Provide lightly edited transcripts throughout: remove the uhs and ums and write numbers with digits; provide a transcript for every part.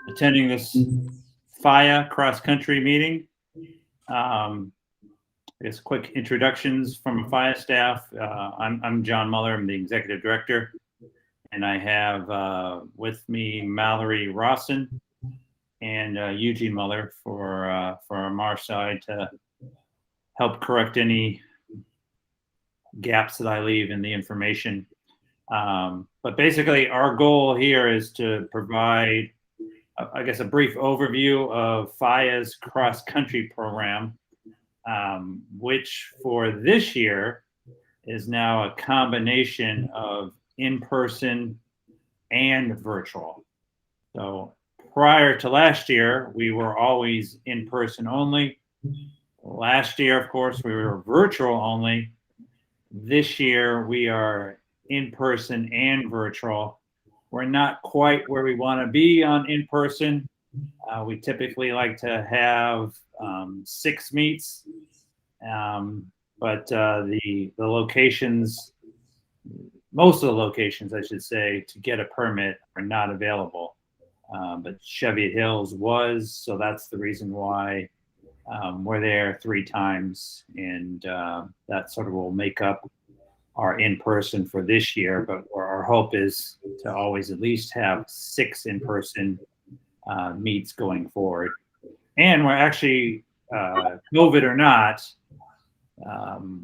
attending this FIYA cross-country meeting. I guess quick introductions from FIYA staff. I'm John Muller. I'm the executive director, and I have with me Mallory Rawson and Eugene Muller from our side to help correct any gaps that I leave in the information. But basically, our goal here is to provide, I guess, a brief overview of FIYA's cross-country program, which for this year is now a combination of in-person and virtual. So prior to last year, we were always in-person only. Last year, of course, we were virtual only. This year, we are in-person and virtual. We're not quite where we want to be on in-person. We typically like to have 6 meets, but the locations, most of the locations, I should say, to get a permit are not available. But Cheviot Hills was, so that's the reason why we're there 3 times, and that sort of will make up our in-person for this year. But our hope is to always at least have 6 in-person meets going forward. And we're actually, COVID or not,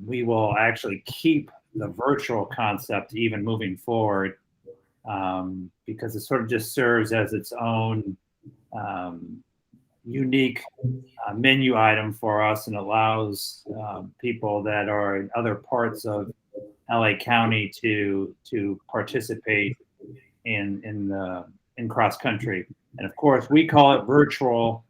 we will actually keep the virtual concept even moving forward, because it sort of just serves as its own unique menu item for us, and allows people that are in other parts of LA County to participate in cross country. And of course, we call it virtual.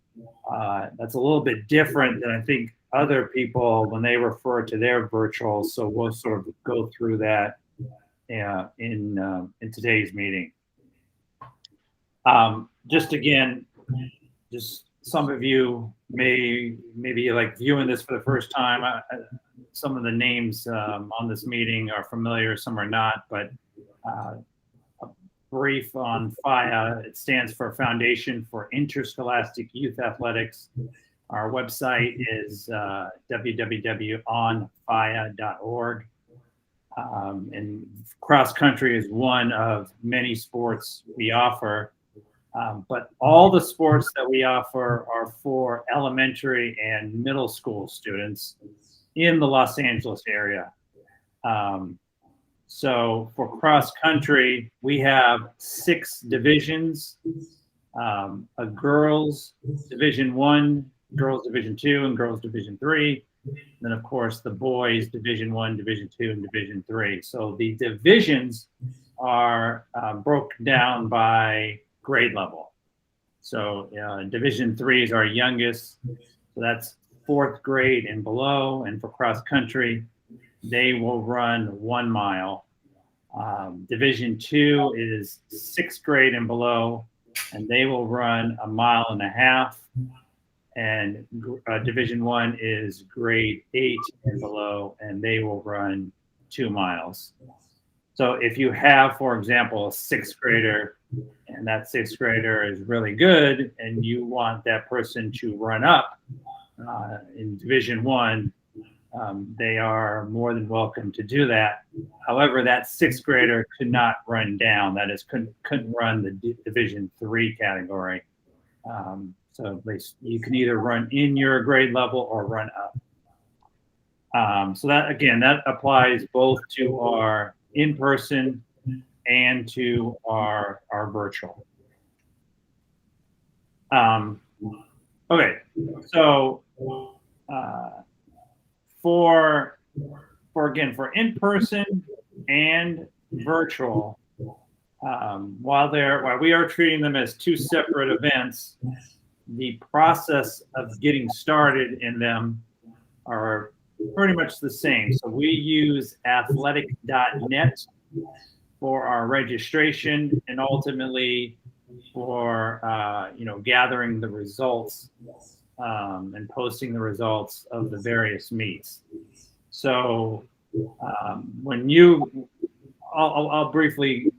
That's a little bit different than I think other people when they refer to their virtual. So we'll sort of go through that in today's meeting. Just again, just some of you may be like viewing this for the first time. Some of the names on this meeting are familiar, some are not, but a brief on FIYA. It stands for Foundation for Interscholastic Youth Athletics. Our website is www.onfiya.org. And cross country is one of many sports we offer. But all the sports that we offer are for elementary and middle school students in the Los Angeles area. So for cross country, we have 6 divisions: a girls Division 1, girls Division 2, and girls Division 3. And then, of course, the boys Division 1, Division 2, and Division 3. So the divisions are broken down by grade level. So Division 3 is our youngest, so that's 4th grade and below. And for cross country, they will run 1 mile. Division 2 is 6th grade and below, and they will run 1.5 miles. And Division 1 is grade 8 and below, and they will run 2 miles. So if you have, for example, a 6th grader, and that 6th grader is really good, and you want that person to run up in Division 1, they are more than welcome to do that. However, that 6th grader could not run down. That is, couldn't run the Division 3 category. So you can either run in your grade level or run up. So that, again, that applies both to our in-person and to our virtual. Okay, so for in-person and virtual, while we are treating them as 2 separate events, the process of getting started in them are pretty much the same. So we use athletic.net for our registration, and ultimately for gathering the results and posting the results of the various meets. So I'll briefly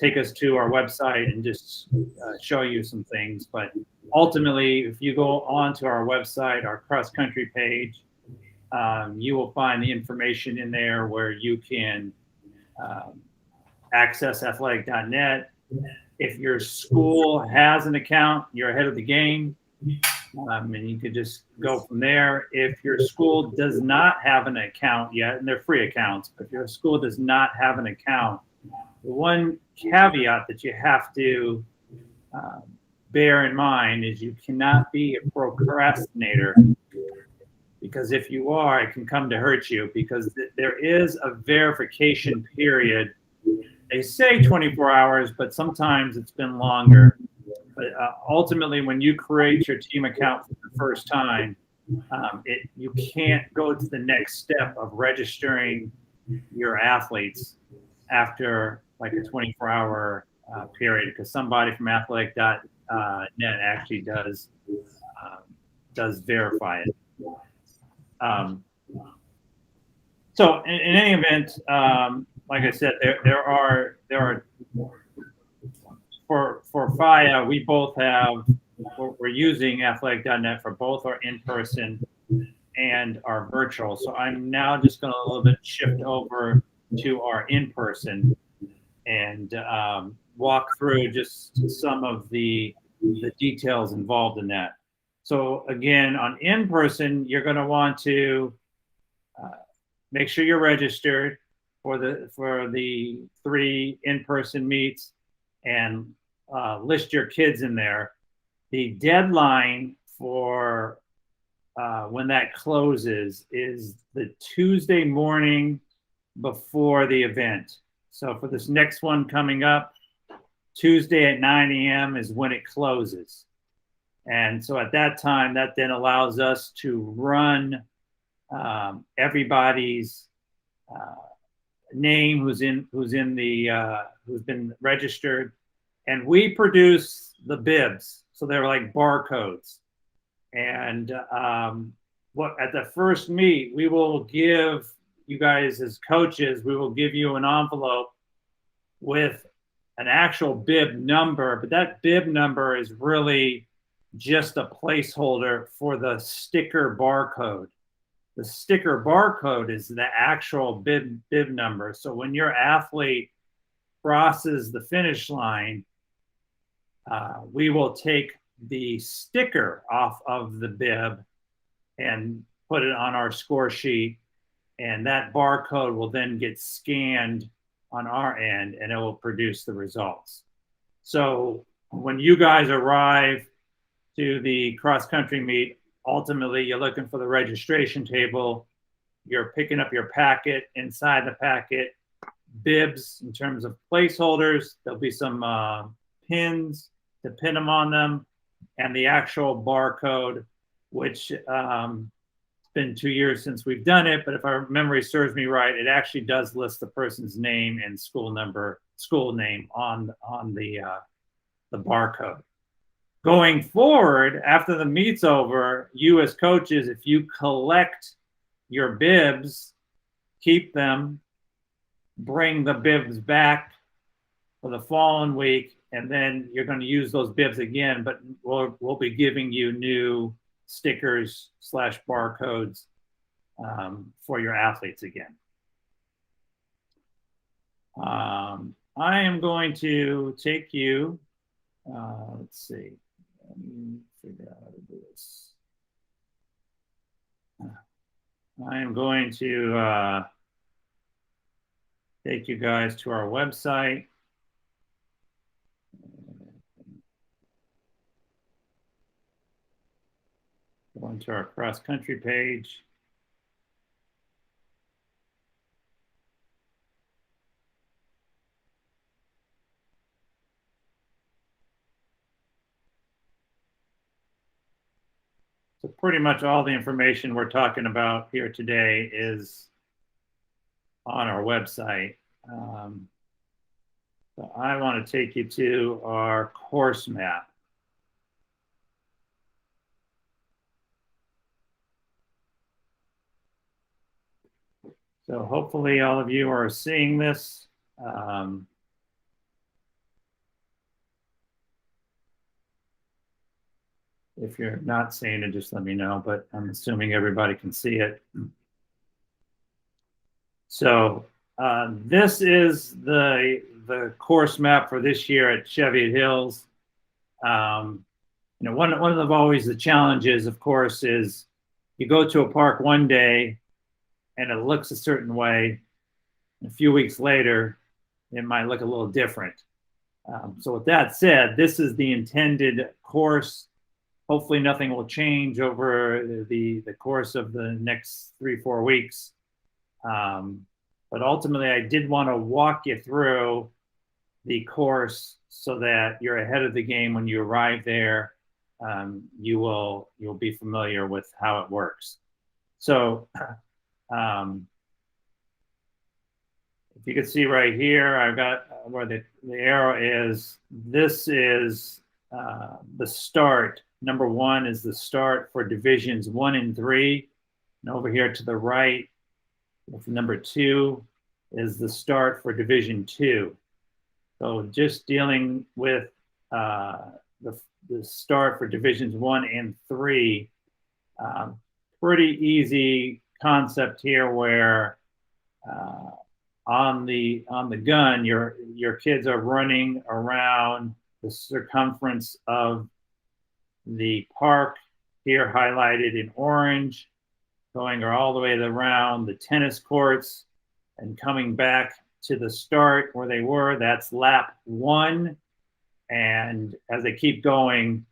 take us to our website and just show you some things. But ultimately, if you go onto our website, our cross-country page, you will find the information in there where you can access athletic.net. If your school has an account, you're ahead of the game, and you could just go from there. If your school does not have an account yet, and they're free accounts, but if your school does not have an account, the one caveat that you have to bear in mind is you cannot be a procrastinator, because if you are, it can come to hurt you, because there is a verification period. They say 24 hours, but sometimes it's been longer. But ultimately, when you create your team account for the first time, you can't go to the next step of registering your athletes after like a 24-hour period, because somebody from athletic.net actually does verify it. So in any event, like I said, there are for FIYA, we both have, we're using athletic.net for both our in-person and our virtual. So I'm now just going to a little bit shift over to our in-person and walk through just some of the details involved in that. So again, on in-person, you're going to want to make sure you're registered for the 3 in-person meets, and list your kids in there. The deadline for when that closes is the Tuesday morning before the event. So for this next one coming up, Tuesday at 9 a.m. is when it closes. And so at that time, that then allows us to run everybody's name who's been registered, and we produce the bibs, so they're like barcodes. And at the first meet, we will give you guys as coaches, we will give you an envelope with an actual bib number, but that bib number is really just a placeholder for the sticker barcode. The sticker barcode is the actual bib number. So when your athlete crosses the finish line, we will take the sticker off of the bib and put it on our score sheet, and that barcode will then get scanned on our end, and it will produce the results. So when you guys arrive to the cross-country meet, ultimately you're looking for the registration table. You're picking up your packet. Inside the packet, bibs in terms of placeholders. There'll be some pins to pin them on them, and the actual barcode, which it's been 2 years since we've done it, but if our memory serves me right, it actually does list the person's name and school name on the barcode. Going forward, after the meet's over, you as coaches, if you collect your bibs, keep them, bring the bibs back for the following week, and then you're going to use those bibs again, but we'll be giving you new stickers / barcodes for your athletes again. I am going to take you, let's see, let me figure out how to do this. I am going to take you guys to our website. Go into our cross-country page. So pretty much all the information we're talking about here today is on our website. So I want to take you to our course map. So hopefully all of you are seeing this. If you're not seeing it, just let me know, but I'm assuming everybody can see it. So this is the course map for this year at Cheviot Hills. One of always the challenges, of course, is you go to a park one day and it looks a certain way. A few weeks later, it might look a little different. So with that said, this is the intended course. Hopefully nothing will change over the course of the next 3-4 weeks. But ultimately, I did want to walk you through the course so that you're ahead of the game when you arrive there. You'll be familiar with how it works. So if you can see right here, I've got where the arrow is. This is the start. Number 1 is the start for divisions 1 and 3. And over here to the right, number 2 is the start for division 2. So just dealing with the start for divisions 1 and 3, pretty easy concept here where on the gun, your kids are running around the circumference of the park, here highlighted in orange, going all the way around the tennis courts and coming back to the start where they were. That's lap 1. And as they keep going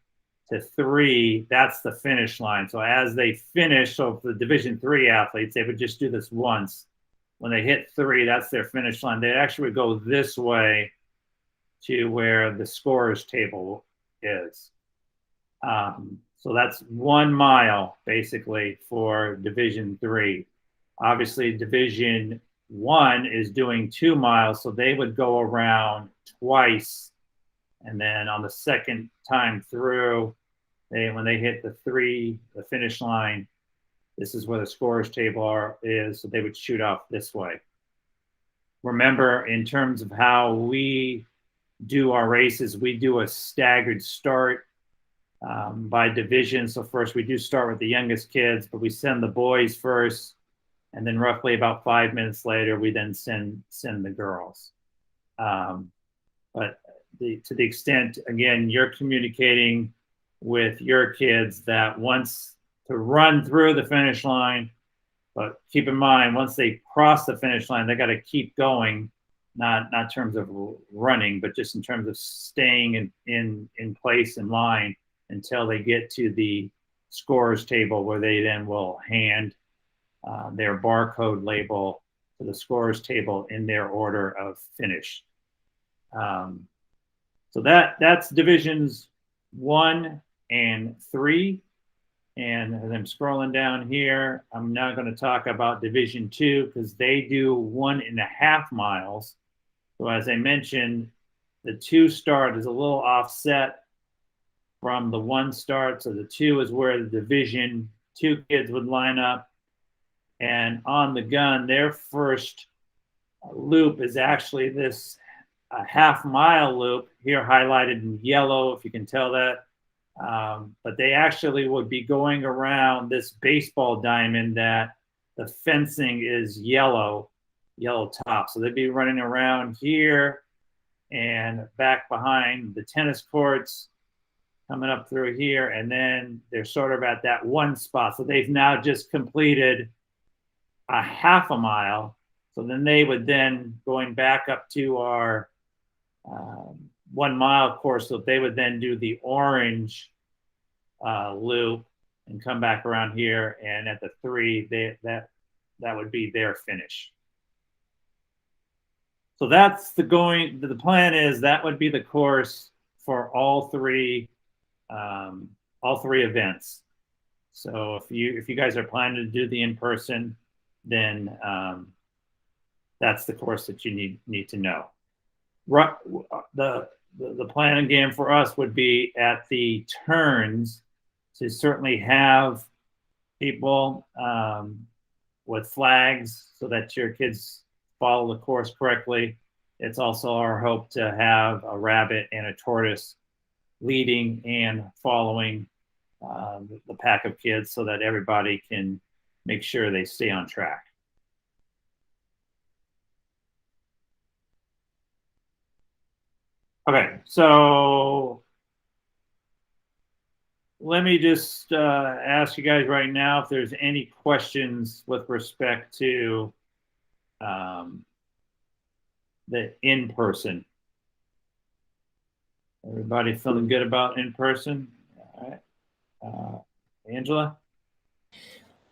to 3, that's the finish line. So as they finish, so for the Division 3 athletes, they would just do this once. When they hit 3, that's their finish line. They actually would go this way to where the scorers table is. So that's 1 mile basically for Division 3. Obviously, Division 1 is doing 2 miles, so they would go around twice. And then on the second time through, when they hit the finish line, this is where the scorers table is, so they would shoot off this way. Remember, in terms of how we do our races, we do a staggered start by division. So first we do start with the youngest kids, but we send the boys first, and then roughly about 5 minutes later, we then send the girls. But to the extent, again, you're communicating with your kids that once to run through the finish line, but keep in mind, once they cross the finish line, they got to keep going, not in terms of running, but just in terms of staying in place in line until they get to the scorers table, where they then will hand their barcode label to the scorers table in their order of finish. So that's divisions 1 and 3. And as I'm scrolling down here, I'm now going to talk about division 2 because they do 1.5 miles. So as I mentioned, the 2 start is a little offset from the 1 start. So the 2 is where the division 2 kids would line up. And on the gun, their first loop is actually this half-mile loop here highlighted in yellow, if you can tell that. But they actually would be going around this baseball diamond that the fencing is yellow top. So they'd be running around here and back behind the tennis courts, coming up through here, and then they're sort of at that 1 spot. So they've now just completed a half a mile. So then they would then, going back up to our 1 mile course, so they would then do the orange loop and come back around here, and at the 3, that would be their finish. So that's the plan is that would be the course for all three events. So if you guys are planning to do the in-person, then that's the course that you need to know. The plan again for us would be at the turns to certainly have people with flags so that your kids follow the course correctly. It's also our hope to have a rabbit and a tortoise leading and following the pack of kids so that everybody can make sure they stay on track. Okay, so let me just ask you guys right now if there's any questions with respect to the in-person. Everybody feeling good about in-person? All right. Angela?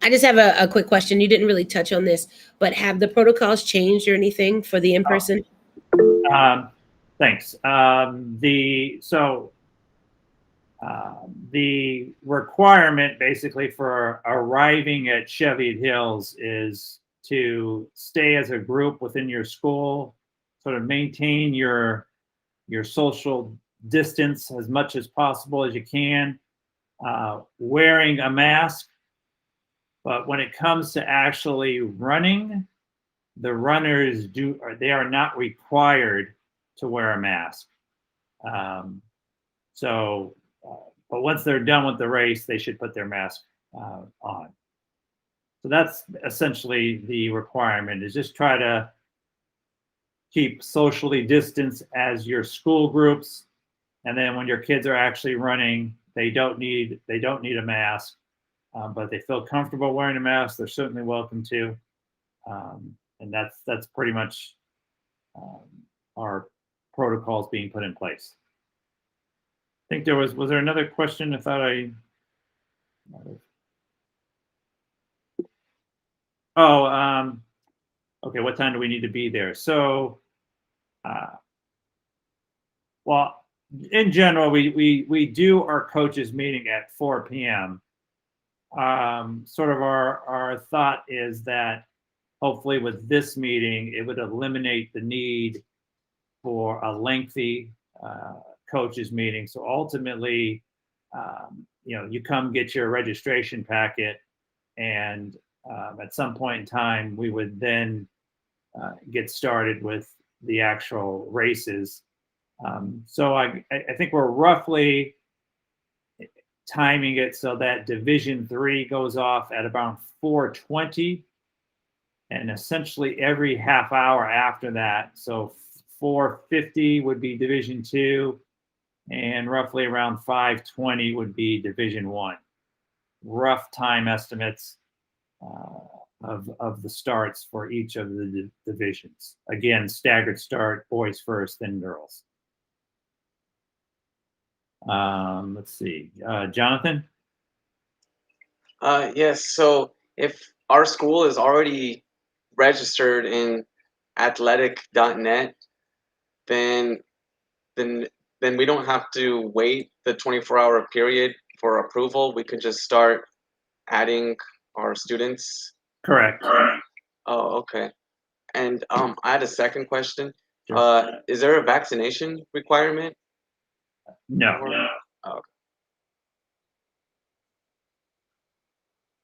I just have a quick question. You didn't really touch on this, but have the protocols changed or anything for the in-person? Thanks. The requirement basically for arriving at Cheviot Hills is to stay as a group within your school, sort of maintain your social distance as much as possible as you can, wearing a mask. But when it comes to actually running, the runners they are not required to wear a mask. But once they're done with the race, they should put their mask on. So that's essentially the requirement, is just try to keep socially distanced as your school groups. And then when your kids are actually running, they don't need a mask, but they feel comfortable wearing a mask, they're certainly welcome to. And that's pretty much our protocols being put in place. I think was there another question? I thought I. Okay. What time do we need to be there? So, well, in general, we do our coaches meeting at 4 p.m. Sort of our thought is that hopefully with this meeting, it would eliminate the need for a lengthy coaches meeting. So ultimately, you come get your registration packet, and at some point in time, we would then get started with the actual races. So I think we're roughly timing it so that Division 3 goes off at about 4:20, and essentially every half hour after that, so 4:50 would be Division 2, and roughly around 5:20 would be Division 1. Rough time estimates of the starts for each of the divisions. Again, staggered start, boys first, then girls. Let's see, Jonathan? Yes, so if our school is already registered in athletic.net, then we don't have to wait the 24-hour period for approval. We can just start adding our students. Correct. Oh, okay. And I had a second question. Sure. Is there a vaccination requirement? No. Oh, okay.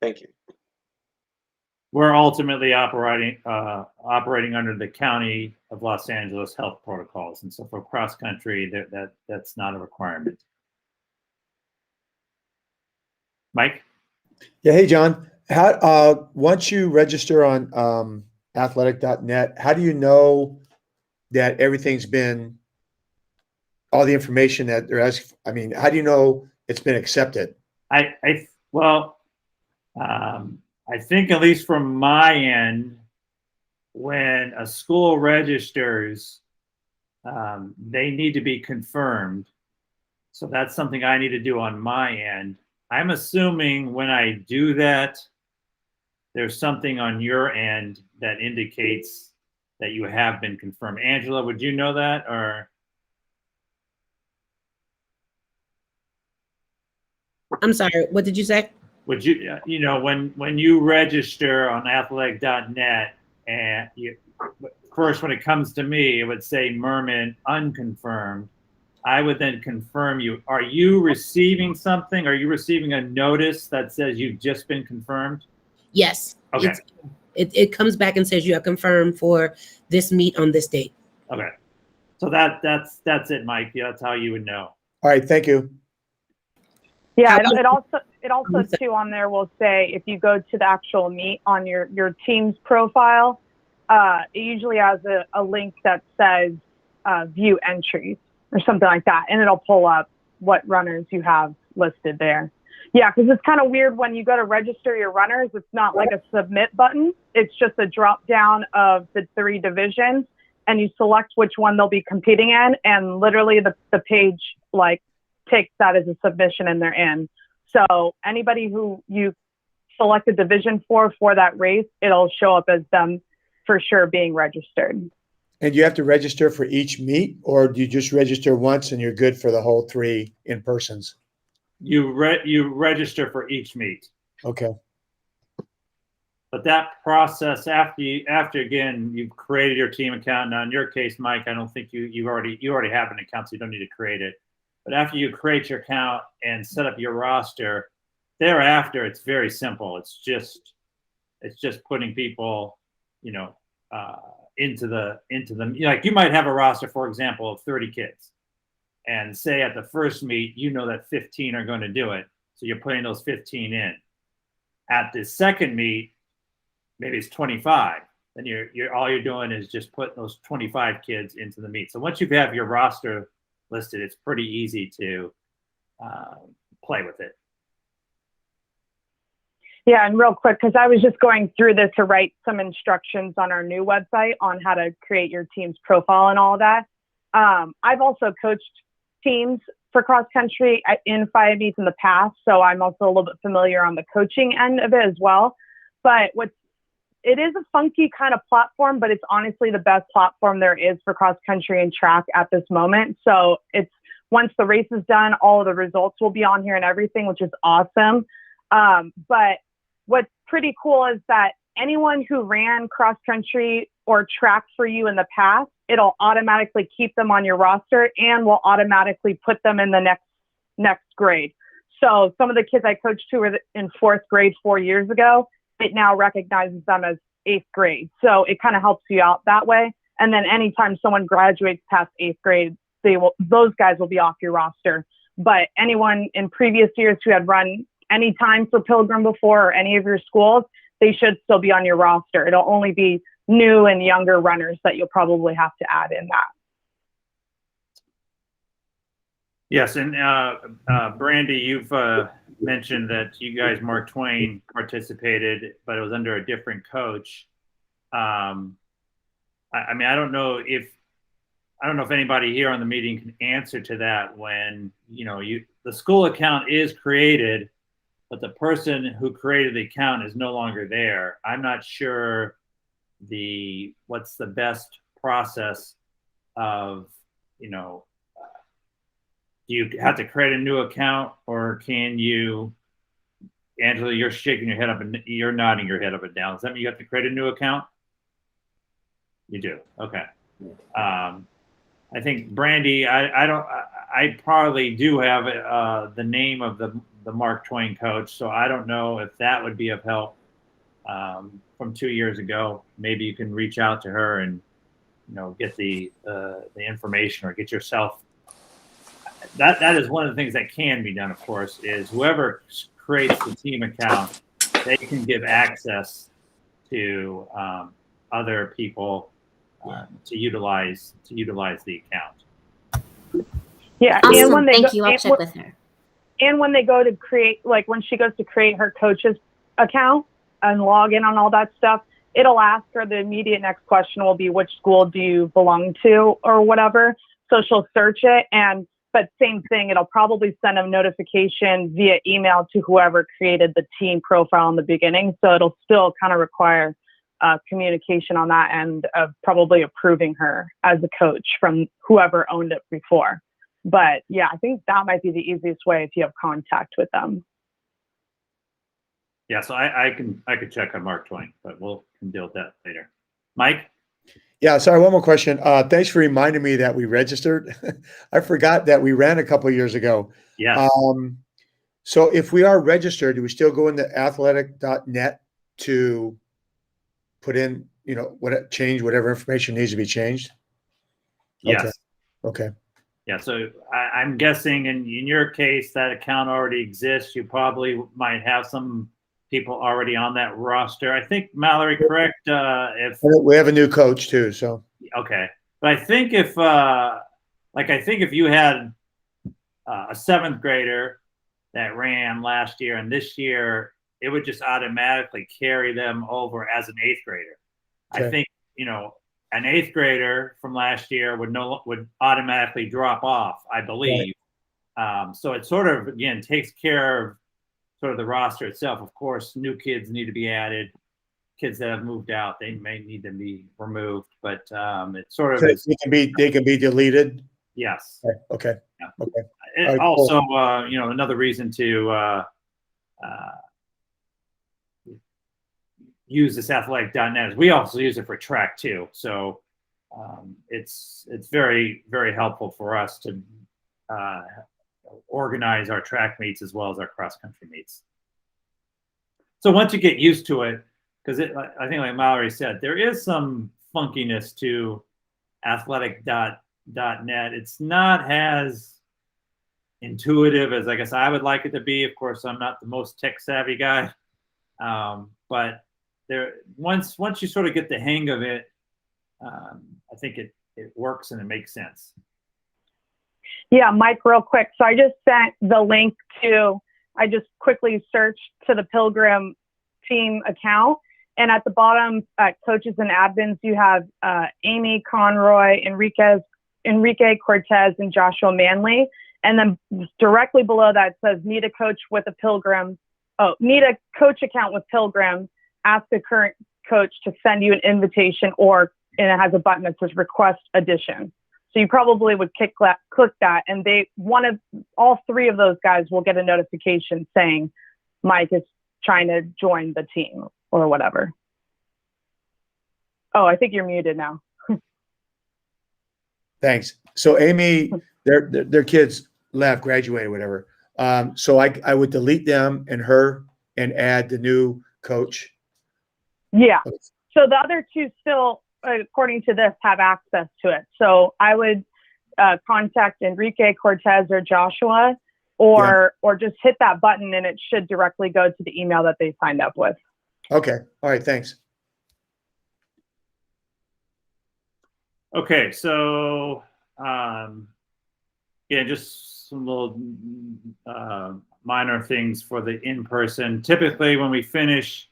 Thank you. We're ultimately operating under the County of Los Angeles health protocols, and so for cross country, that's not a requirement. Mike? Yeah, hey John. How once you register on athletic.net, how do you know that everything's been all the information that they're asking? I mean, how do you know it's been accepted? I think at least from my end, when a school registers, they need to be confirmed. So that's something I need to do on my end. I'm assuming when I do that, there's something on your end that indicates that you have been confirmed. Angela, would you know that, or? I'm sorry, what did you say? Would you, when you register on athletic.net, and first, when it comes to me, it would say Merman unconfirmed. I would then confirm you. Are you receiving something? Are you receiving a notice that says you've just been confirmed? Yes. Okay. It comes back and says you are confirmed for this meet on this date. Okay. So that's it, Mike. Yeah, that's how you would know. All right, thank you. Yeah, How- it also too on there will say if you go to the actual meet on your team's profile, it usually has a link that says view entries or something like that, and it'll pull up what runners you have listed there. Yeah, because it's kind of weird when you go to register your runners, it's not like a submit button. It's just a drop down of the 3 divisions, and you select which one they'll be competing in, and literally the page like takes that as a submission and they're in. So anybody who you select a division for that race, it'll show up as them for sure being registered. And you have to register for each meet, or do you just register once and you're good for the whole 3 in-persons? You register for each meet. Okay. But that process after again you've created your team account. Now in your case, Mike, I don't think you already have an account, so you don't need to create it. But after you create your account and set up your roster, thereafter it's very simple. It's just putting people, into the like you might have a roster, for example, of 30 kids. And say at the first meet, that 15 are going to do it. So you're putting those 15 in. At the second meet, maybe it's 25. Then you're all you're doing is just putting those 25 kids into the meet. So once you have your roster listed, it's pretty easy to play with it. Yeah, and real quick, because I was just going through this to write some instructions on our new website on how to create your team's profile and all that. I've also coached teams for cross country in FIYA meets in the past, so I'm also a little bit familiar on the coaching end of it as well. But it is a funky kind of platform, but it's honestly the best platform there is for cross country and track at this moment. So it's once the race is done, all of the results will be on here and everything, which is awesome. But what's pretty cool is that anyone who ran cross country or track for you in the past, it'll automatically keep them on your roster and will automatically put them in the next grade. So some of the kids I coached who were in 4th grade 4 years ago, it now recognizes them as 8th grade. So it kind of helps you out that way. And then anytime someone graduates past 8th grade, those guys will be off your roster. But anyone in previous years who had run any time for Pilgrim before or any of your schools, they should still be on your roster. It'll only be new and younger runners that you'll probably have to add in that. Yes, and Brandy, you've mentioned that you guys, Mark Twain, participated, but it was under a different coach. I don't know if anybody here on the meeting can answer to that. When the school account is created, but the person who created the account is no longer there. I'm not sure what's the best process of do you have to create a new account, or can you, Angela, you're shaking your head up and you're nodding your head up and down. Does that mean you have to create a new account? You do. Okay. I think Brandy, I probably do have the name of the Mark Twain coach, so I don't know if that would be of help from 2 years ago. Maybe you can reach out to her and get the information, or get yourself. That is one of the things that can be done, of course, is whoever creates the team account, they can give access to other people to utilize the account. Yeah, Awesome. Thank you. I'll check with her. And when they go to create, like when she goes to create her coach's account and log in on all that stuff, it'll ask her, the immediate next question will be, which school do you belong to or whatever. So she'll search it, but same thing, it'll probably send a notification via email to whoever created the team profile in the beginning. So it'll still kind of require communication on that end of probably approving her as a coach from whoever owned it before. But yeah, I think that might be the easiest way if you have contact with them. Yeah, so I could check on Mark Twain, but we'll deal with that later. Mike? Yeah, sorry, one more question. Thanks for reminding me that we registered. I forgot that we ran a couple of years ago. Yes. So if we are registered, do we still go into athletic.net to put in, change whatever information needs to be changed? Yes. Okay. Yeah, so I'm guessing in your case that account already exists. You probably might have some people already on that roster. I think Mallory, correct? If We have a new coach too, so. okay, but I think if I think if you had a seventh grader that ran last year and this year, it would just automatically carry them over as an eighth grader. Okay. I think, an eighth grader from last year would automatically drop off, I believe. Right. So it sort of, again, takes care of sort of the roster itself. Of course, new kids need to be added. Kids that have moved out, they may need to be removed, but it sort of so they can be deleted. Yes. Okay. Yeah. Okay. Right, also, cool. Another reason to use this athletic.net is we also use it for track too. So it's very, very helpful for us to organize our track meets as well as our cross country meets. So once you get used to it, because I think like Mallory said, there is some funkiness to athletic.net. It's not as intuitive as I guess I would like it to be. Of course, I'm not the most tech savvy guy, but once you sort of get the hang of it, I think it works and it makes sense. Yeah, Mike, real quick. So I just sent the link I just quickly searched to the Pilgrim team account. And at the bottom, at coaches and admins, you have Amy Conroy, Enrique Cortez, and Joshua Manley. And then directly below that says, need a coach with a Pilgrim. Oh, need a coach account with Pilgrim. Ask the current coach to send you an invitation, and it has a button that says request addition. So you probably would click that, and all three of those guys will get a notification saying Mike is trying to join the team or whatever. Oh, I think you're muted now. Thanks. So Amy, their kids left, graduated, whatever. So I would delete them and her and add the new coach. Yeah. Okay. So the other two still, according to this, have access to it. So I would contact Enrique Cortez or Joshua, or just hit that button and it should directly go to the email that they signed up with. Okay. All right. Thanks. Okay. So, just some little minor things for the in-person. Typically when we finish,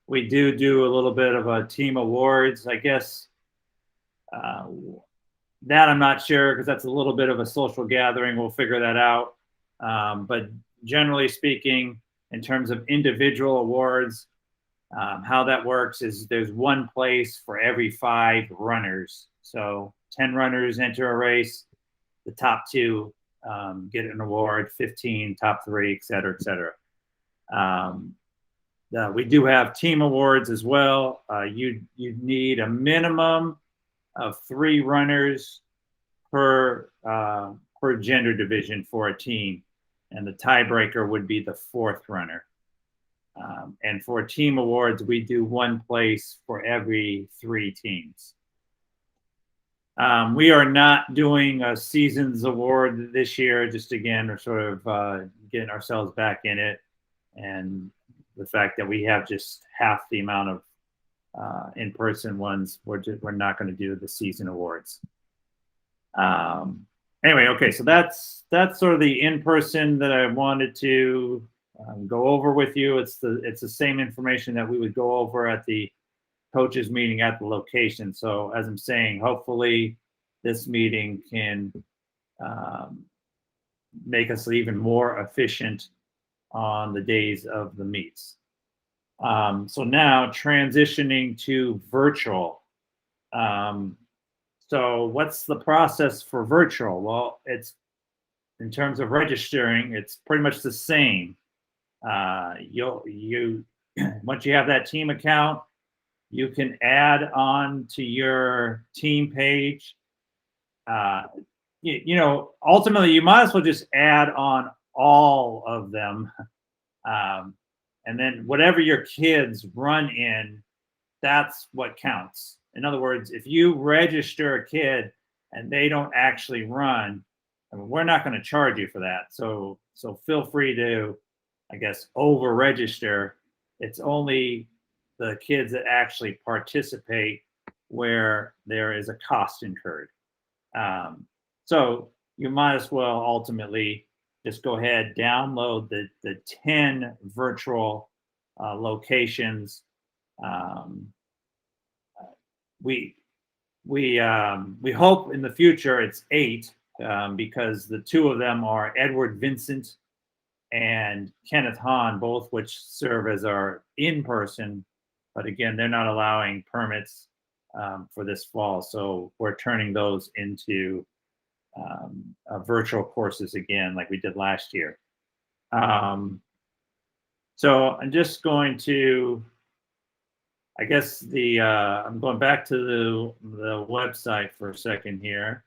we do a little bit of a team awards, I guess. That I'm not sure because that's a little bit of a social gathering. We'll figure that out. But generally speaking, in terms of individual awards, how that works is there's one place for every 5 runners. So 10 runners enter a race. The top 2 get an award, 15, top 3, et cetera, et cetera. We do have team awards as well. You need a minimum of 3 runners per gender division for a team, and the tiebreaker would be the 4th runner. And for team awards, we do one place for every 3 teams. We are not doing a seasons award this year. Just again, we're sort of getting ourselves back in it, and the fact that we have just half the amount of in-person ones, we're not going to do the season awards. Anyway, okay, so that's sort of the in-person that I wanted to go over with you. It's the same information that we would go over at the coaches meeting at the location. So as I'm saying, hopefully this meeting can make us even more efficient on the days of the meets. So now transitioning to virtual. So what's the process for virtual? Well, it's in terms of registering, it's pretty much the same. You once you have that team account, you can add on to your team page. Ultimately, you might as well just add on all of them. And then whatever your kids run in, that's what counts. In other words, if you register a kid and they don't actually run, I mean, we're not going to charge you for that. So feel free to, I guess, over register. It's only the kids that actually participate where there is a cost incurred. So you might as well ultimately just go ahead, download the 10 virtual locations. We hope in the future it's 8, because the 2 of them are Edward Vincent and Kenneth Hahn, both which serve as our in-person, but again, they're not allowing permits for this fall. So we're turning those into virtual courses again, like we did last year. So I'm just going to, I guess I'm going back to the website for a second here.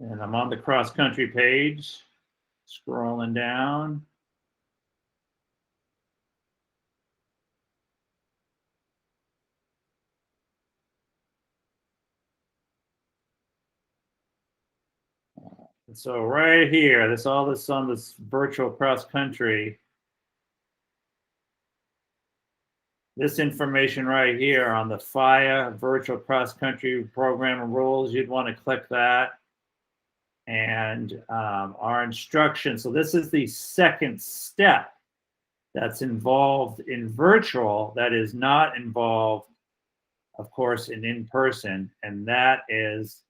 And I'm on the cross-country page, scrolling down. And so right here, all this on this virtual cross-country. This information right here on the FIYA virtual cross-country program and rules, you'd want to click that. And our instructions. So this is the second step that's involved in virtual that is not involved, of course, in person, and that is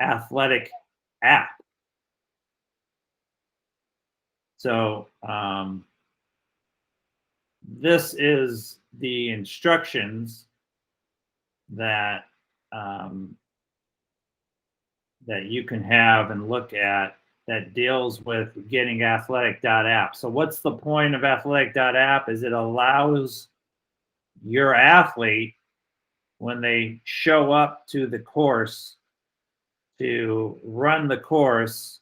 athletic app. So this is the instructions that that you can have and look at that deals with getting athletic.app. So what's the point of athletic.app is it allows your athlete, when they show up to the course, to run the course,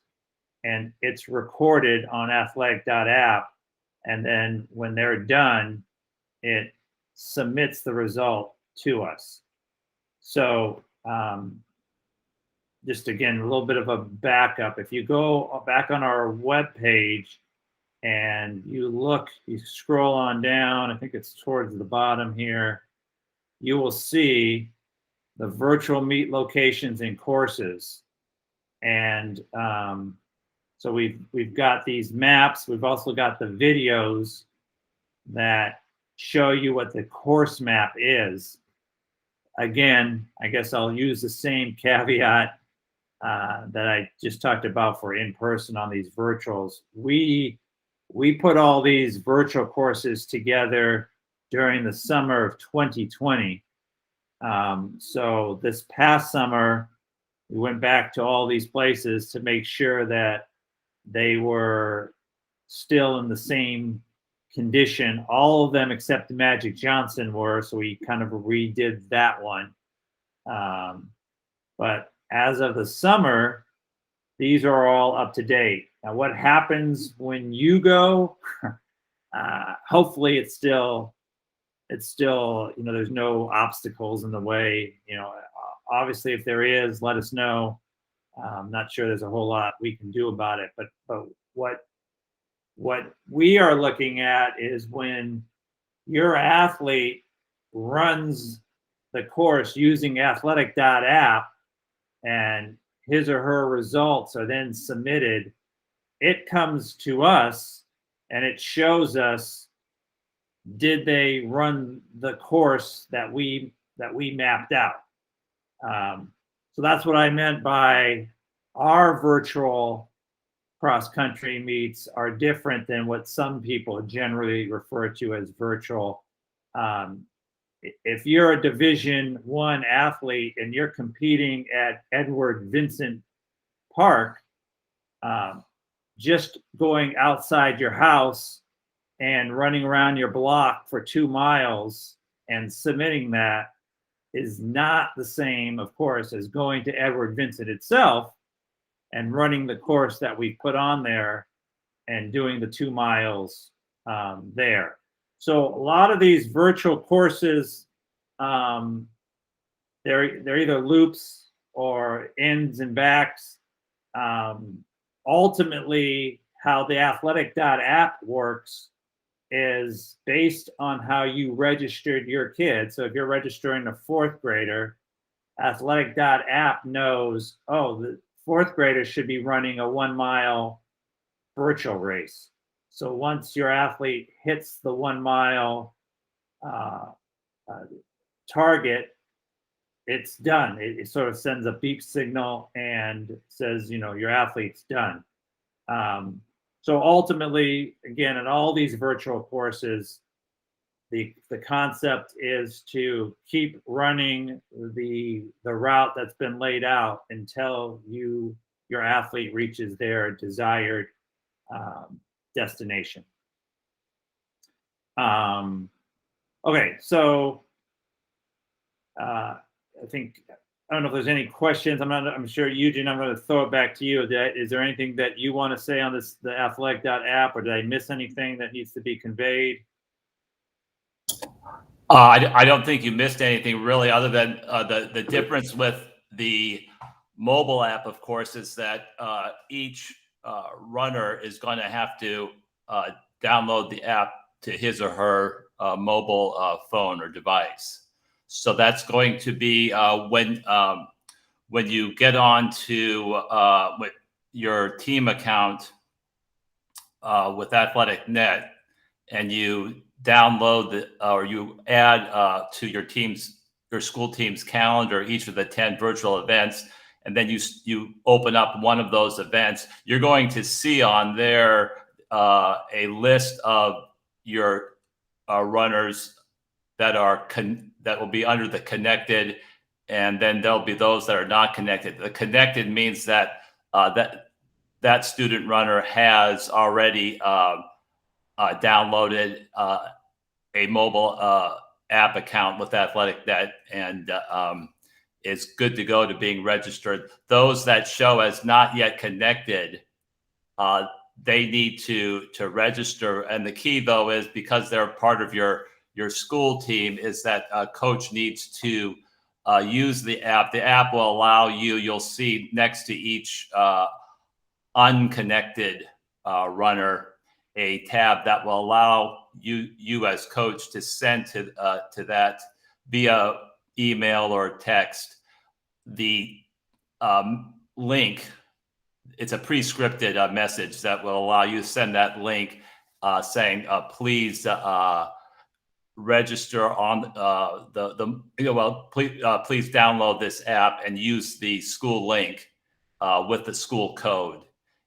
and it's recorded on athletic.app. And then when they're done, it submits the result to us. So just again, a little bit of a backup. If you go back on our web page and you scroll on down, I think it's towards the bottom here, you will see the virtual meet locations and courses. And so we've got these maps. We've also got the videos that show you what the course map is. Again, I guess I'll use the same caveat that I just talked about for in-person on these virtuals. We put all these virtual courses together during the summer of 2020. So this past summer, we went back to all these places to make sure that they were still in the same condition. All of them except Magic Johnson were, so we kind of redid that one. But as of the summer, these are all up to date. Now, what happens when you go? Hopefully, it's still, there's no obstacles in the way. Obviously, if there is, let us know. I'm not sure there's a whole lot we can do about it. But what we are looking at is when your athlete runs the course using athletic.app and his or her results are then submitted, it comes to us and it shows us, did they run the course that we mapped out? So that's what I meant by our virtual cross-country meets are different than what some people generally refer to as virtual. If you're a Division I athlete and you're competing at Edward Vincent Park, just going outside your house and running around your block for 2 miles and submitting that is not the same, of course, as going to Edward Vincent itself and running the course that we put on there and doing the 2 miles there. So a lot of these virtual courses, they're either loops or ends and backs. Ultimately, how the athletic.app works is based on how you registered your kid. So if you're registering a fourth grader, athletic.app knows, oh, the fourth grader should be running a 1 mile virtual race. So once your athlete hits the 1 mile target, it's done. It sort of sends a beep signal and says, your athlete's done. So ultimately, again, in all these virtual courses, the concept is to keep running the route that's been laid out until your athlete reaches their desired destination. Okay, so I don't know if there's any questions. I'm sure Eugene, I'm going to throw it back to you. Is there anything that you want to say on the athletic.app, or did I miss anything that needs to be conveyed? I don't think you missed anything really, other than the difference with the mobile app, of course, is that each runner is going to have to download the app to his or her mobile phone or device. So that's going to be when you get on to with your team account with AthleticNet, and you download or you add to your school team's calendar each of the 10 virtual events, and then you open up one of those events, you're going to see on there a list of your runners that will be under the connected, and then there'll be those that are not connected. The connected means that that student runner has already downloaded a mobile app account with AthleticNet and is good to go to being registered. Those that show as not yet connected, they need to register. And the key, though, is because they're part of your school team, is that a coach needs to use the app. The app will allow you'll see next to each unconnected runner a tab that will allow you as coach to send to that via email or text the link. It's a pre-scripted message that will allow you to send that link saying, please register on please download this app and use the school link with the school code.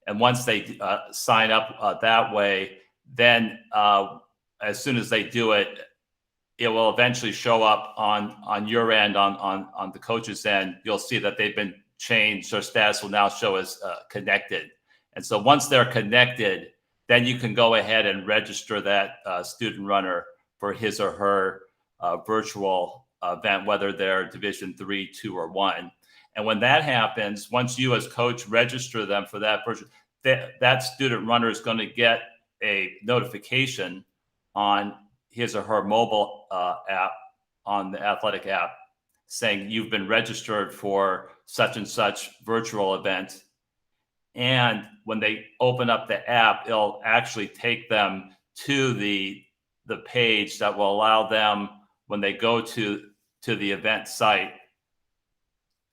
And once they sign up that way, then as soon as they do it, it will eventually show up on your end, on the coach's end. You'll see that they've been changed. Their status will now show as connected. And so once they're connected, then you can go ahead and register that student runner for his or her virtual event, whether they're Division 3, 2, or 1. And when that happens, once you as coach register them for that virtual, that student runner is going to get a notification on his or her mobile app, on the athletic app, saying you've been registered for such and such virtual event. And when they open up the app, it'll actually take them to the page that will allow them, when they go to the event site,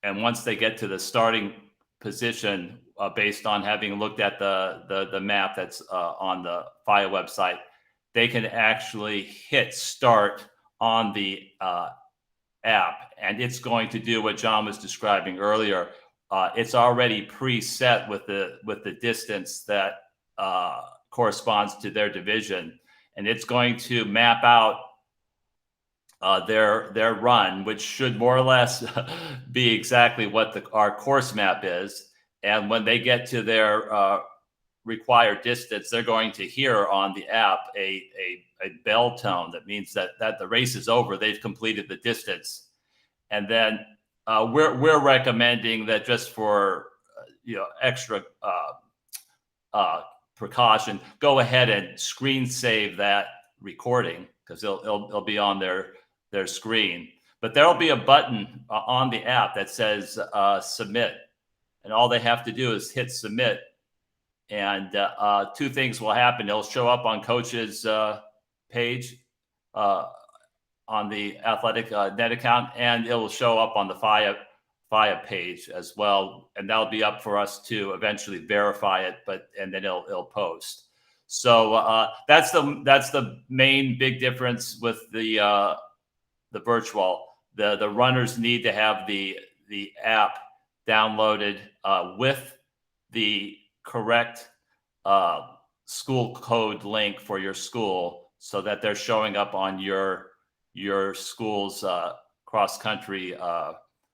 and once they get to the starting position, based on having looked at the map that's on the FIYA website, they can actually hit start on the app, and it's going to do what John was describing earlier. It's already preset with the distance that corresponds to their division, and it's going to map out their run, which should more or less be exactly what our course map is. And when they get to their required distance, they're going to hear on the app a bell tone that means that the race is over. They've completed the distance. And then we're recommending that, just for extra precaution, go ahead and screen save that recording because it'll be on their screen. But there'll be a button on the app that says submit, and all they have to do is hit submit, and two things will happen. It'll show up on coach's page on the athletic net account, and it will show up on the FIYA page as well, and that'll be up for us to eventually verify it. And then it'll post. So that's the main big difference with the virtual. The runners need to have the app downloaded with the correct school code link for your school, so that they're showing up on your school's cross country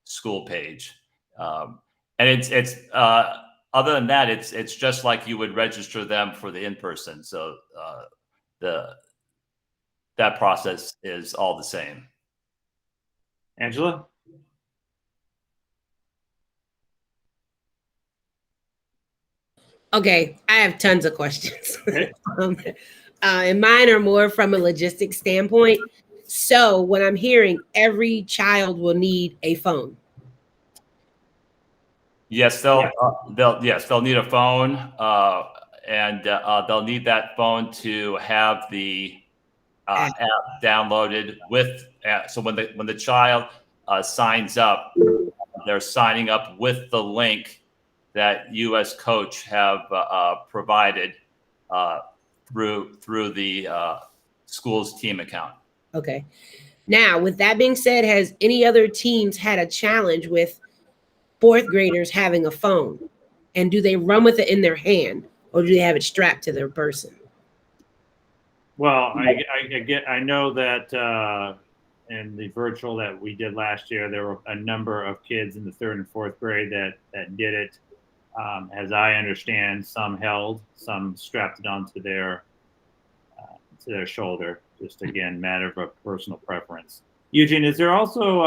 school page. And it's other than that, it's just like you would register them for the in-person. So that process is all the same. Angela? Okay, I have tons of questions. Okay. And mine are more from a logistics standpoint. So when I'm hearing every child will need a phone. Yes, they'll need a phone, and they'll need that phone to have the app downloaded with. So when the child signs up, they're signing up with the link that you as coach have provided through the school's team account. Okay. Now, with that being said, has any other teams had a challenge with fourth graders having a phone? And do they run with it in their hand, or do they have it strapped to their person? Well, I know that in the virtual that we did last year, there were a number of kids in the 3rd and 4th grade that did it. As I understand, some held, some strapped it onto their shoulder. Just again, matter of personal preference. Eugene, is there also,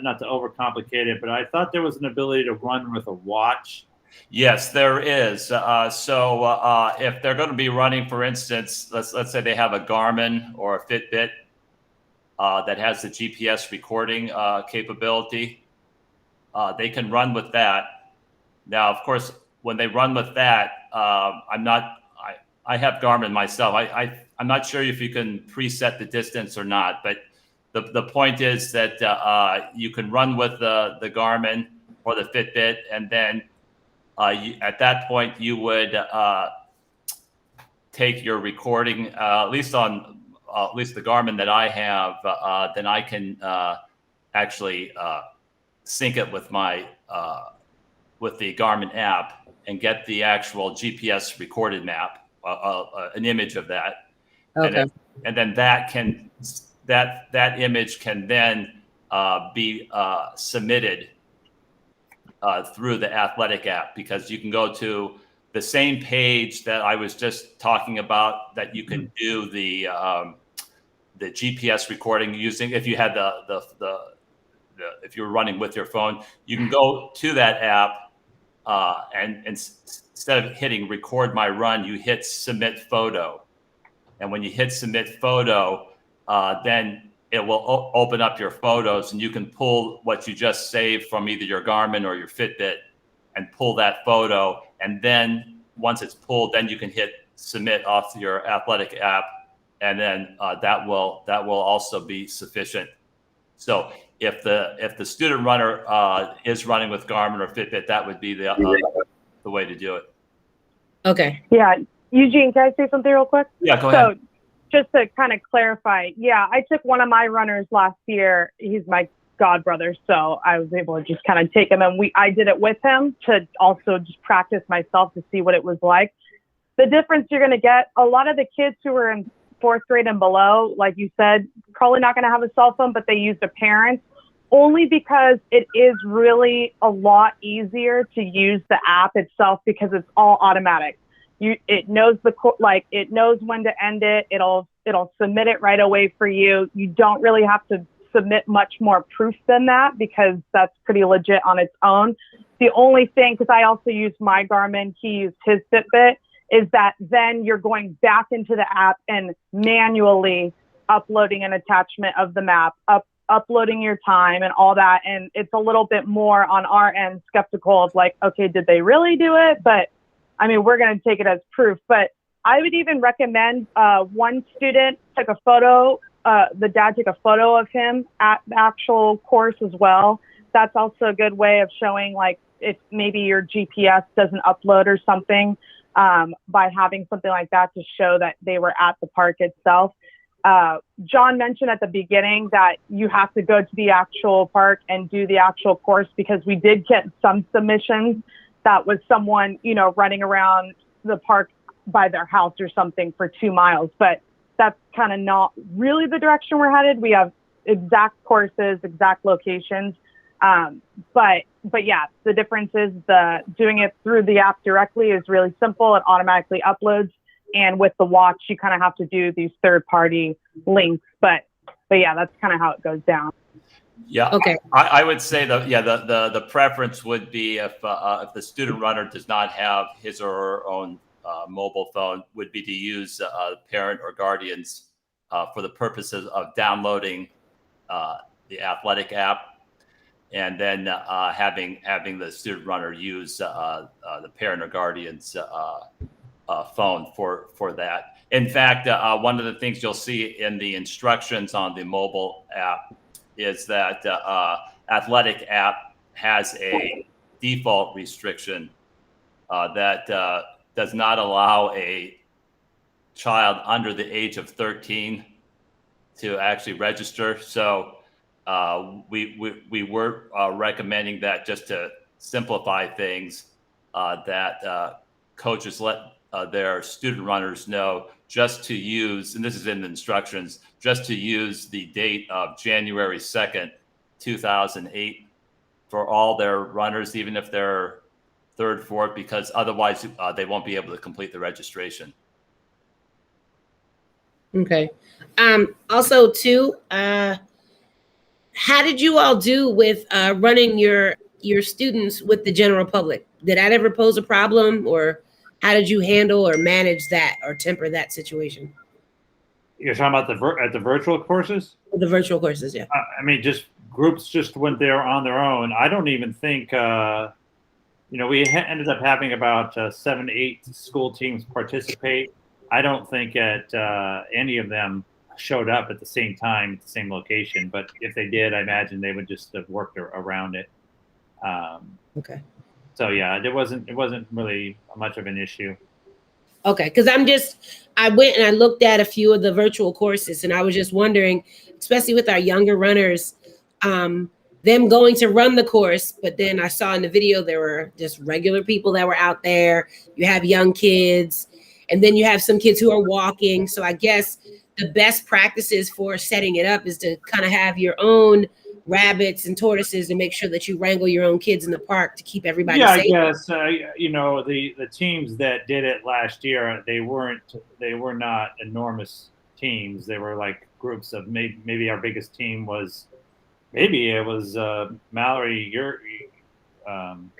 not to overcomplicate it, but I thought there was an ability to run with a watch? Yes, there is. So if they're going to be running, for instance, let's say they have a Garmin or a Fitbit that has the GPS recording capability, they can run with that. Now, of course, when they run with that, I have Garmin myself. I'm not sure if you can preset the distance or not, but the point is that you can run with the Garmin or the Fitbit, and then at that point you would take your recording, at least the Garmin that I have, then I can actually sync it with my with the Garmin app and get the actual GPS recorded map, an image of that. Okay. And then that image can then be submitted through the athletic app, because you can go to the same page that I was just talking about, that you can do the GPS recording using. If you had if you were running with your phone, you can go to that app and instead of hitting record my run, you hit submit photo. And when you hit submit photo, then it will open up your photos, and you can pull what you just saved from either your Garmin or your Fitbit and pull that photo. And then once it's pulled, then you can hit submit off your athletic app, and then that will also be sufficient. So if the student runner is running with Garmin or Fitbit, that would be the way to do it. Okay. Yeah. Eugene, can I say something real quick? Yeah, go ahead. So just to kind of clarify, yeah, I took one of my runners last year. He's my god brother, so I was able to just kind of take him, and I did it with him to also just practice myself to see what it was like. The difference you're going to get, a lot of the kids who are in 4th grade and below, like you said, probably not going to have a cell phone, but they use their parents, only because it is really a lot easier to use the app itself, because it's all automatic. It knows it knows when to end it. It'll submit it right away for you. You don't really have to submit much more proof than that, because that's pretty legit on its own. The only thing, because I also used my Garmin, he used his Fitbit, is that then you're going back into the app and manually uploading an attachment of the map, uploading your time and all that. And it's a little bit more on our end skeptical of like, okay, did they really do it? But I mean, we're going to take it as proof. But I would even recommend one student took a photo, the dad took a photo of him at the actual course as well. That's also a good way of showing like if maybe your GPS doesn't upload or something, by having something like that to show that they were at the park itself. John mentioned at the beginning that you have to go to the actual park and do the actual course, because we did get some submissions that was someone, you know, running around the park by their house or something for 2 miles, but that's kind of not really the direction we're headed. We have exact courses, exact locations. But yeah, the difference is doing it through the app directly is really simple. It automatically uploads. And with the watch, you kind of have to do these third-party links. But yeah, that's kind of how it goes down. Yeah. Okay. I would say the preference would be if the student runner does not have his or her own mobile phone, would be to use parent or guardians for the purposes of downloading the athletic app, and then having the student runner use the parent or guardian's phone for that. In fact, one of the things you'll see in the instructions on the mobile app is that athletic app has a default restriction that does not allow a child under the age of 13 to actually register. So we were recommending that just to simplify things, that coaches let their student runners know just to use, and this is in the instructions, just to use the date of January 2nd, 2008 for all their runners, even if they're third, fourth, because otherwise they won't be able to complete the registration. Okay. Also too, how did you all do with running your students with the general public? Did that ever pose a problem, or how did you handle or manage that or temper that situation? You're talking about the virtual courses? The virtual courses, yeah. I mean, just groups just went there on their own. I don't even think, we ended up having about 7, 8 school teams participate. I don't think any of them showed up at the same time at the same location, but if they did, I imagine they would just have worked around it. Okay. So yeah, it wasn't really much of an issue. Okay, because I went and I looked at a few of the virtual courses, and I was just wondering, especially with our younger runners, them going to run the course, but then I saw in the video there were just regular people that were out there. You have young kids, and then you have some kids who are walking. So I guess the best practices for setting it up is to kind of have your own rabbits and tortoises and make sure that you wrangle your own kids in the park to keep everybody safe. I guess the teams that did it last year, they were not enormous teams. They were like groups of maybe our biggest team was Mallory,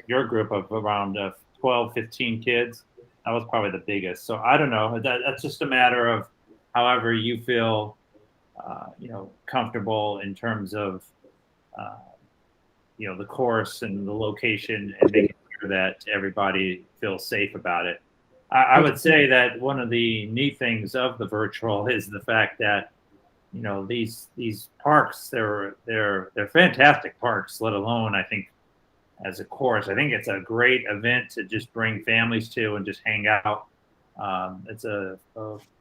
your group of around 12, 15 kids. That was probably the biggest. So I don't know. That's just a matter of however you feel comfortable in terms of the course and the location, and making sure that everybody feels safe about it. I would say that one of the neat things of the virtual is the fact that these parks, they're fantastic parks, let alone I think as a course. I think it's a great event to just bring families to and just hang out. It's a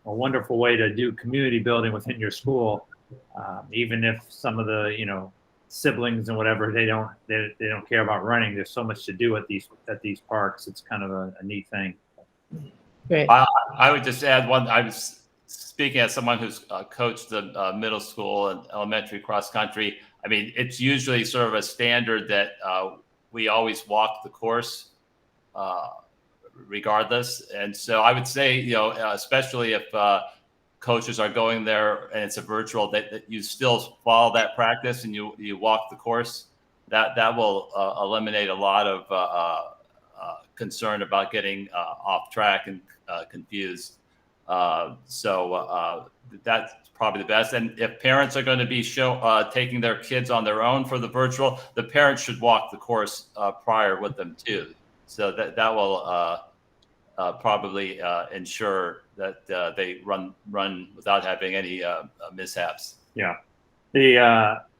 wonderful way to do community building within your school, even if some of the siblings and whatever they don't care about running. There's so much to do at these parks. It's kind of a neat thing. Right. I would just add one. I was speaking as someone who's coached the middle school and elementary cross country. I mean, it's usually sort of a standard that we always walk the course regardless. And so I would say, especially if coaches are going there and it's a virtual, that you still follow that practice and you walk the course. That will eliminate a lot of concerned about getting off track and confused. So that's probably the best. And if parents are going to be taking their kids on their own for the virtual, the parents should walk the course prior with them too. So that will probably ensure that they run without having any mishaps. Yeah.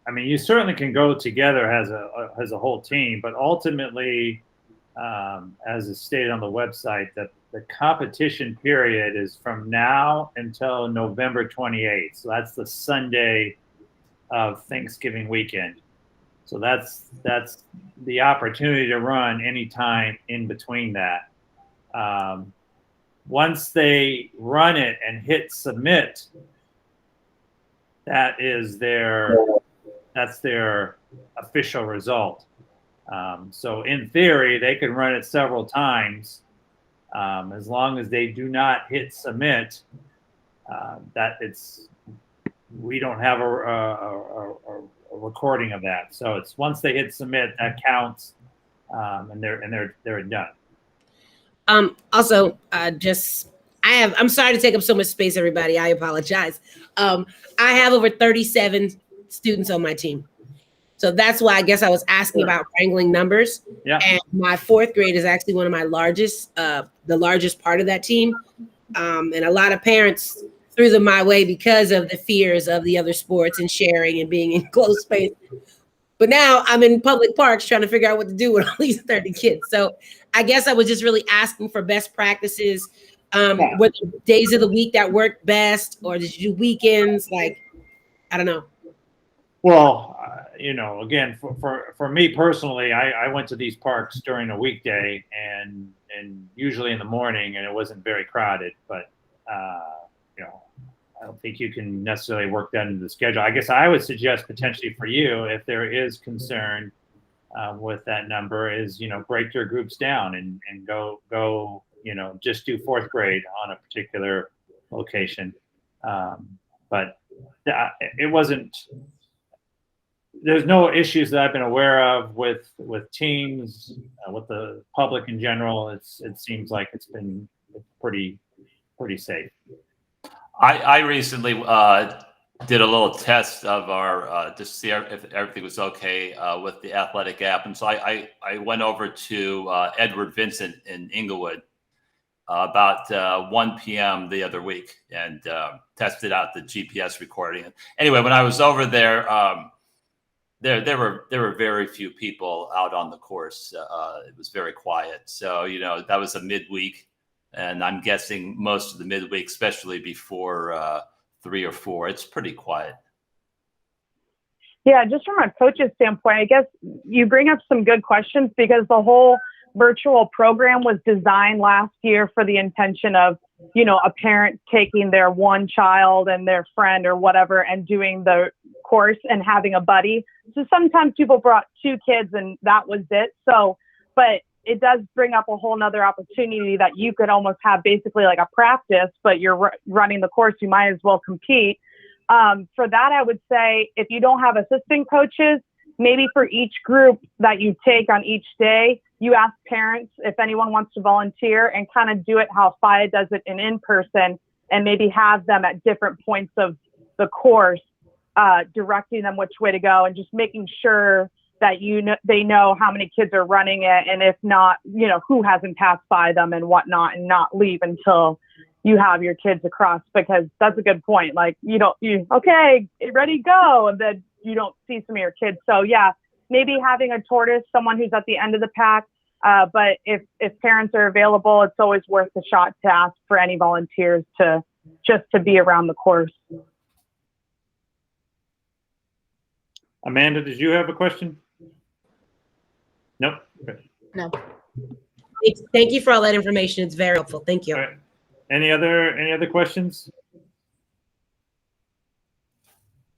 I mean, you certainly can go together as a whole team, but ultimately, as is stated on the website, that the competition period is from now until November 28th. So that's the Sunday of Thanksgiving weekend. So that's the opportunity to run anytime in between that. Once they run it and hit submit, that's their official result. So in theory, they can run it several times, as long as they do not hit submit. We don't have a recording of that. So it's once they hit submit, that counts, and they're done. Also, I'm sorry to take up so much space, everybody. I apologize. I have over 37 students on my team. So that's why I guess I was asking about wrangling numbers. Yeah. And my fourth grade is actually one of my largest, the largest part of that team. And a lot of parents threw them my way because of the fears of the other sports and sharing and being in closed space. But now I'm in public parks trying to figure out what to do with all these 30 kids. So I guess I was just really asking for best practices. What days of the week that worked best, or did you do weekends? Like, I don't know. Well, again, for me personally, I went to these parks during a weekday and usually in the morning, and it wasn't very crowded. But I don't think you can necessarily work that into the schedule. I guess I would suggest potentially for you, if there is concern with that number, is break your groups down and go just do fourth grade on a particular location. But it wasn't. There's no issues that I've been aware of with teams, with the public in general. It seems like it's been pretty safe. I recently did a little test of our just to see if everything was okay with the athletic app, and so I went over to Edward Vincent in Inglewood about 1 p.m. the other week and tested out the GPS recording. Anyway, when I was over there, there were very few people out on the course. It was very quiet. So that was a midweek. And I'm guessing most of the midweek, especially before 3 or 4, it's pretty quiet. Yeah, just from a coach's standpoint, I guess you bring up some good questions, because the whole virtual program was designed last year for the intention of, a parent taking their one child and their friend or whatever and doing the course and having a buddy. So sometimes people brought 2 kids and that was it. So, but it does bring up a whole nother opportunity that you could almost have basically like a practice, but you're running the course, you might as well compete. For that, I would say if you don't have assistant coaches, maybe for each group that you take on each day, you ask parents if anyone wants to volunteer and kind of do it how FIYA does it in person, and maybe have them at different points of the course, directing them which way to go and just making sure that they know how many kids are running it, and if not, who hasn't passed by them and whatnot, and not leave until you have your kids across, because that's a good point. Like okay, ready, go, and then you don't see some of your kids. So yeah, maybe having a tortoise, someone who's at the end of the pack. But if parents are available, it's always worth a shot to ask for any volunteers to be around the course. Amanda, did you have a question? Nope. Okay. No. Thank you for all that information. It's very helpful. Thank you. All right. Any other questions?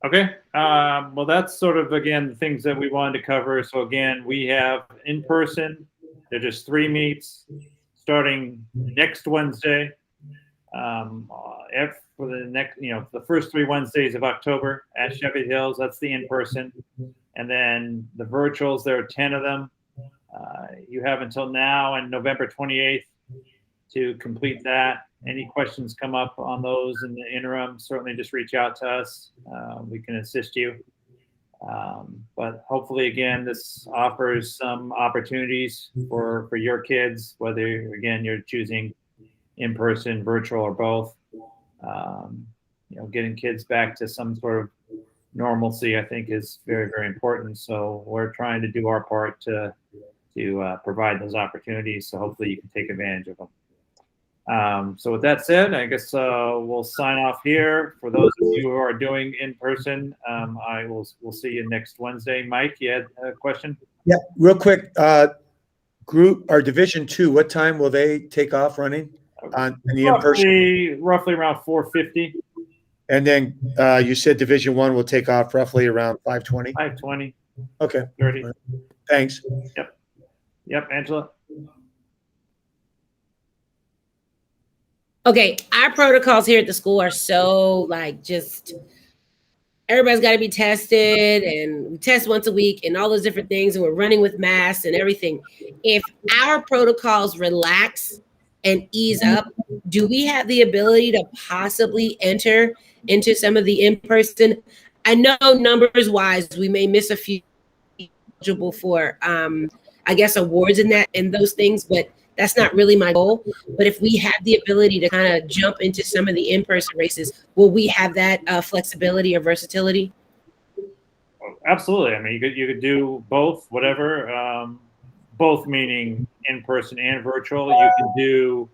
Okay. Well, that's sort of, again, the things that we wanted to cover. So again, we have in person. There are just 3 meets starting next Wednesday. For the next, the first 3 Wednesdays of October at Sheffield Hills. That's the in person, and then the virtuals. There are 10 of them. You have until now and November 28th to complete that. Any questions come up on those in the interim, certainly just reach out to us. We can assist you. But hopefully, again, this offers some opportunities for your kids, whether, again, you're choosing in-person, virtual, or both. Getting kids back to some sort of normalcy, I think, is very, very important. So we're trying to do our part to provide those opportunities. So hopefully you can take advantage of them. So with that said, I guess we'll sign off here. For those of you who are doing in person, we'll see you next Wednesday. Mike, you had a question? Yeah, real quick. Group or Division 2, what time will they take off running on in the in-person? Roughly around 4:50. And then you said Division 1 will take off roughly around 5:20. 5:20. Okay. 30. Thanks. Yep, Angela. Okay, our protocols here at the school are so just everybody's got to be tested, and we test once a week and all those different things, and we're running with masks and everything. If our protocols relax and ease up, do we have the ability to possibly enter into some of the in-person? I know numbers wise, we may miss a few eligible for I guess awards and those things, but that's not really my goal. But if we have the ability to kind of jump into some of the in-person races, will we have that flexibility or versatility? Absolutely. I mean, you could do both, whatever. Both meaning in-person and virtual. You can do,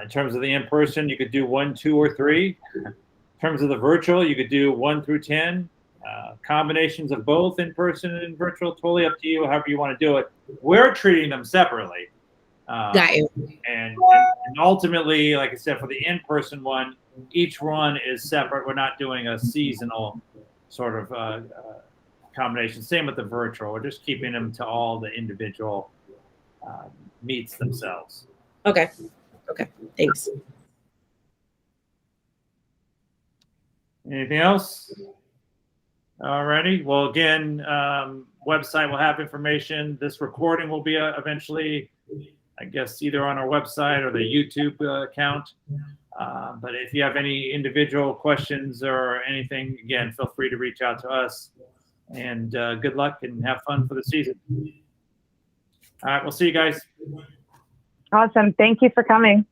in terms of the in-person, you could do 1, 2, or 3. In terms of the virtual, you could do 1 through 10. Combinations of both in-person and virtual, totally up to you, however you want to do it. We're treating them separately. Got you. And ultimately, like I said, for the in-person one, each one is separate. We're not doing a seasonal sort of combination. Same with the virtual. We're just keeping them to all the individual meets themselves. Okay. Thanks. Anything else? Alrighty. Well, again, website will have information. This recording will be eventually, I guess, either on our website or the YouTube account. But if you have any individual questions or anything, again, feel free to reach out to us. And good luck and have fun for the season. All right, we'll see you guys. Awesome. Thank you for coming.